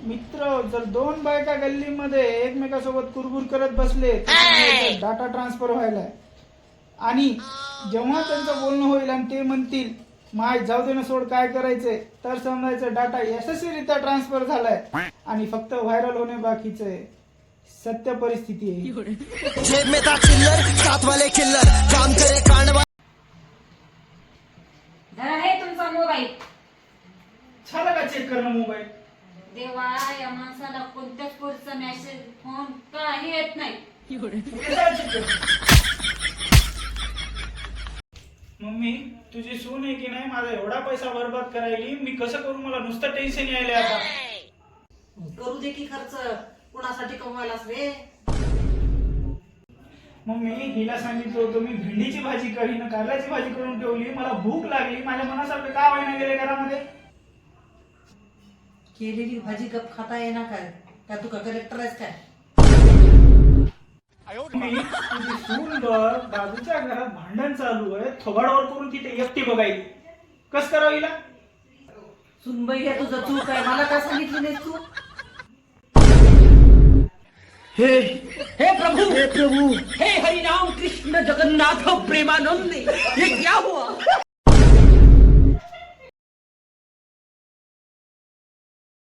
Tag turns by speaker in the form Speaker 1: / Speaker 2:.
Speaker 1: मित्र, जर दोन बायका गल्लीमध्ये एकमेकासोबत कुरबुर करत बसले तर डाटा ट्रान्सफर व्हायलाय आणि जेव्हा त्यांचं बोलणं होईल आणि ते म्हणतील माय जाऊ दे ना सोड काय करायचंय, तर समजायचं डाटा यशस्वीरित्या ट्रान्सफर झालाय आणि फक्त व्हायरल होणे बाकीच आहे. सत्य परिस्थिती आहे.
Speaker 2: जेब में था चिल्लर, साथ वाले किल्लर, काम करे कांड.
Speaker 3: जरा आहे तुमचा मोबाईल.
Speaker 1: झालं का चेक करणं मोबाईल?
Speaker 3: देवा, या माणसाला कोणत्याच पोरीचा मेसेज फोन काही येत नाही.
Speaker 1: मम्मी, तुझी सून आहे की नाही माझा एवढा पैसा बर्बाद करायली, मी कसं करू? मला नुसतं टेन्शन यायले आता.
Speaker 4: करू दे की खर्च, कुणासाठी कमवायलास रे?
Speaker 1: मम्मी, हिला सांगितलं होतं मी भेंडीची भाजी करीन, कारल्याची भाजी करून ठेवली, मला भूक लागली, माझ्या मनासारखं का व्हायला गेले घरामध्ये?
Speaker 4: केलेली भाजी गप खाता येणार काय? का तू का कलेक्टर आहेस काय?
Speaker 1: मम्मी, तुझी सून बघ, बाजूच्या घरात भांडण चालू आहे, थोबाडवर करून तिथे एकटी बघायली. कस करावं हिला?
Speaker 4: सुनबाई आहे तुझं, चूक आहे. मला का सांगितली नाही तू?
Speaker 2: हे प्रभु, हे हरि राम कृष्ण जगन्नाथ प्रेमानंद, ये क्या हुआ?